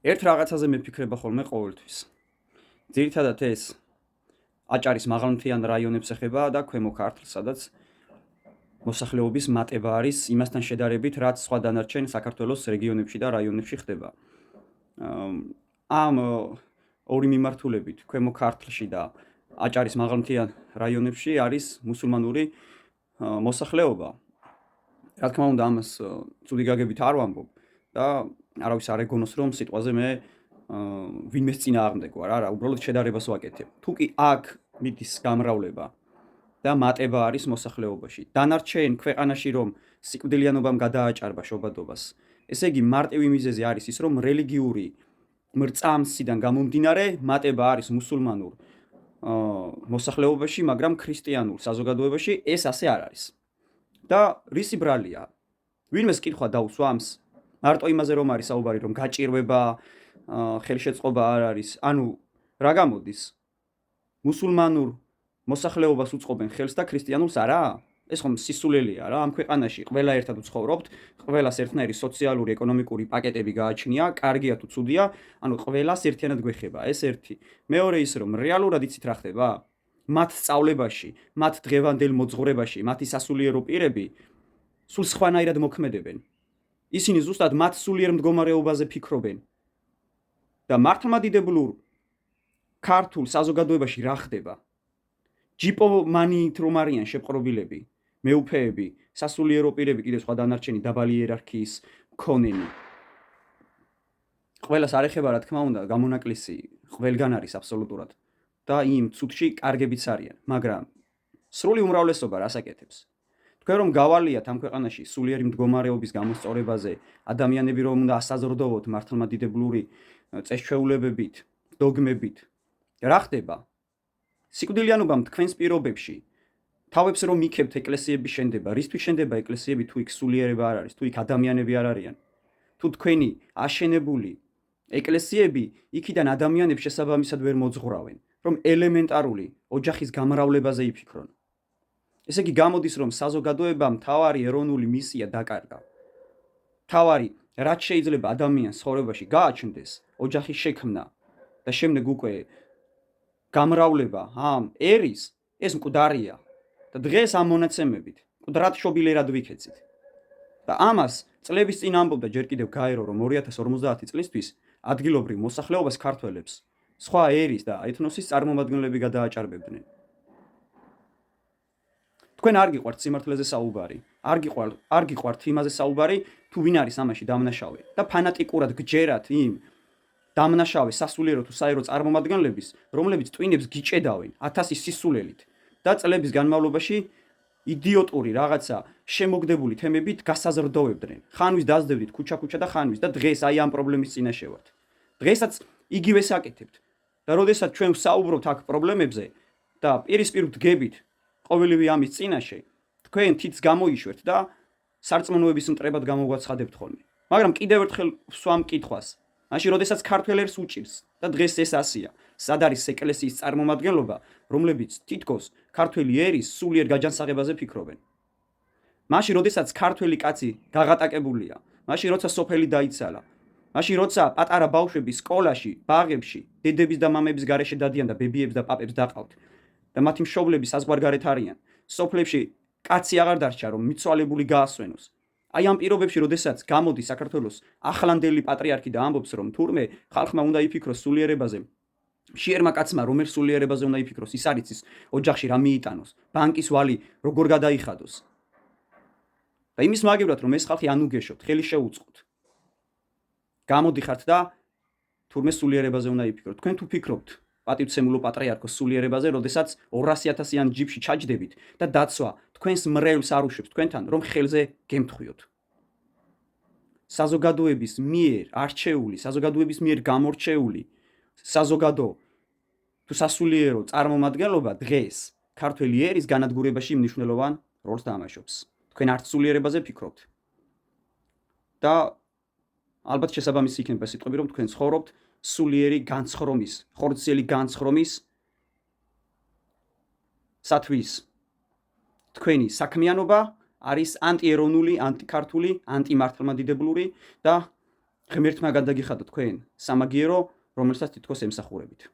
ერთ რაღაცაზე მეფიქრება ხოლმე ყოველთვის. ძირითადად ეს აჭარის მაღალმთიან რაიონებს ეხება და ქვემო ქართლს, სადაც მოსახლეობის მატება არის იმასთან შედარებით, რაც სხვა დანარჩენ საქართველოს რეგიონებში და რაიონებში ხდება. ამ ორი მიმართულებით ქვემო ქართლში და აჭარის მაღალმთიან რაიონებში არის მუსულმანური მოსახლეობა. რა თქმა უნდა, ამას ცუდი გაგებით არ ვამბობ და არავის არ ეგონოს, რომ სიტყვაზე მე ვინმეს წინააღმდეგ ვარ, არა, უბრალოდ შედარებას ვაკეთებ. თუ კი აქ მიდის გამრავლება და მატება არის მოსახლეობაში. დანარჩენ ქვეყანაში რომ სიკვდილიანობამ გადააჭარბა შობადობას. ესე იგი, მარტივი მიზეზი არის ის, რომ რელიგიური მრწამსიდან გამომდინარე მატება არის მუსულმანურ მოსახლეობაში, მაგრამ ქრისტიანულ საზოგადოებაში ეს ასე არ არის. და რისი ბრალია? ვინმეს კითხვა დაუსვამს? მარტო იმაზე რომ არის საუბარი, რომ გაჭირვება, ხელშეწყობა არ არის. ანუ რა გამოდის? მუსულმანურ მოსახლეობას უწყობენ ხელს და ქრისტიანულს არა? ეს ხომ სისულელია რა, ამ ქვეყანაში ყველა ერთად ვცხოვრობთ, ყველას ერთნაირი სოციალური, ეკონომიკური პაკეტები გააჩნია, კარგია თუ ცუდია, ანუ ყველას ერთიანად გვეხება, ეს ერთი. მეორე ის, რომ რეალურად იცით რა ხდება? მათ სწავლებაში, მათ დღევანდელ მოძღვრებაში, მათი სასულიერო პირები სულ სხვანაირად მოქმედებენ. ისინი ზუსტად მათ სულიერ მდგომარეობაზე ფიქრობენ. და მართლმადიდებლურ ქართულ საზოგადოებაში რა ხდება? ჯიპომანიით რომ არიან შეპყრობილები, მეუფეები, სასულიერო პირები, კიდევ სხვა დანარჩენი დაბალი იერარქიის მქონენი. ყველას არ ეხება, რა თქმა უნდა, გამონაკლისი ყველგან არის აბსოლუტურად. და იმ ცუდში კარგებიც არიან, მაგრამ სრული უმრავლესობა რას აკეთებს? თქვენ რომ გავალიათ ამ ქვეყანაში სულიერი მდგომარეობის გამოსწორებაზე, ადამიანები რომ უნდა ასაზრდოვოთ მართლმადიდებლური წესჩვეულებებით, დოგმებით, რა ხდება? სიკვდილიანობამ თქვენს პირობებში თავებს რომ იქებთ ეკლესიების შენდება, რისთვის შენდება ეკლესიები თუ იქ სულიერება არ არის, თუ იქ ადამიანები არ არიან? თუ თქვენი აშენებული ეკლესიები იქიდან ადამიანებს შესაბამისად ვერ მოძღვრავენ, რომ ელემენტარული ოჯახის გამრავლებაზე იფიქრონ. ესე იგი გამოდის, რომ საზოგადოებამ მთავარი ეროვნული მისია დაკარგა. მთავარი, რაც შეიძლება ადამიანს ცხოვრებაში გააჩნდეს, ოჯახის შექმნა და შემდეგ უკვე გამრავლება ამ ერის, ეს მკვდარია. და დღეს ამ მონაცემებით მკვდრად შობილერად ვიქეცით. და ამას წლების წინ ამბობდა ჯერ კიდევ გაერო, რომ 2050 წლისთვის ადგილობრივ მოსახლეობას ქართველებს სხვა ერის და ეთნოსის წარმომადგენლები გადააჭარბებდნენ. თქვენ არ გიყვართ სიმართლეზე საუბარი, არ გიყვართ იმაზე საუბარი, თუ ვინ არის ამაში დამნაშავე და ფანატიკურად გჯერათ იმ დამნაშავე სასულიერო თუ საერო წარმომადგენლების, რომლებიც ტვინებს გიჭედავენ 1000 სისულელით და წლების განმავლობაში იდიოტური რაღაცა შემოგდებული თემებით გასაზრდოვებდნენ. ხანვის დაძდევდით ქუჩა-ქუჩა და ხანვის და დღეს აი ამ პრობლემის წინაშე ვართ. დღესაც იგივეს აკეთებთ. და როდესაც ჩვენ ვსაუბრობთ აქ პრობლემებზე და პირისპირ ვდგებით ყოველივე ამის წინაშე, თქვენ თითს გამოიშვერთ და სარწმუნოების მტრებად გამოგვაცხადებთ ხოლმე. მაგრამ კიდევ ერთხელ ვსვამ კითხვას. მაშინ როდესაც ქართველებს უჭირს და დღეს ეს ასია, სად არის ეკლესიის წარმომადგენლობა, რომლებიც თითქოს ქართველი ერის სულიერ გაჯანსაღებაზე ფიქრობენ. მაშინ როდესაც ქართველი კაცი გაღატაკებულია, მაშინ როცა სოფელი დაიცალა, მაშინ როცა პატარა ბავშვები სკოლაში, ბაღებში, დედების და მამების გარეშე დადიან და ბებიებს და პაპებს დაყავთ და მათი მშობლები საზღვარგარეთ არიან, სოფლებში კაცი აღარ დარჩა რომ მიცვალებული გაასვენოს. აი ამ პირობებში, როდესაც გამოდის საქართველოს ახლანდელი პატრიარქი და ამბობს, რომ თურმე ხალხმა უნდა იფიქროს სულიერებაზე, მშიერმა კაცმა რომ სულიერებაზე უნდა იფიქროს, ის არის ის ოჯახში რა მიიტანოს, ბანკის ვალი როგორ გადაიხადოს. და იმის მაგივრად, რომ ეს ხალხი ანუგეშოთ, ხელი შეუწყოთ. გამოდიხართ და თურმე სულიერებაზე უნდა იფიქროთ. თქვენ თუ ფიქრობთ პატივცემულო პატრიარქოს სულიერებაზე, როდესაც 200,000-იან ჯიპში ჩაჯდებით და დაცვა თქვენს მრევლს არ უშვებს თქვენთან, რომ ხელზე გემთხვიოთ. საზოგადოების მიერ არჩეული, საზოგადოების მიერ გამორჩეული საზოგადო თუ სასულიერო წარმომადგენლობა დღეს ქართველი ერის განადგურებაში მნიშვნელოვან როლს თამაშობს. თქვენ არც სულიერებაზე ფიქრობთ. და ალბათ შესაბამისი იქნება სიტყვები, რომ თქვენ ცხოვრობთ სულიერი განცხრომის, ხორციელი განცხრომის სათვის. თქვენი საქმიანობა არის ანტიეროვნული, ანტიქართული, ანტიმართლმადიდებლური და ღმერთმა გადაგიხადოთ თქვენ სამაგიერო, რომელსაც თითქოს ემსახურებით.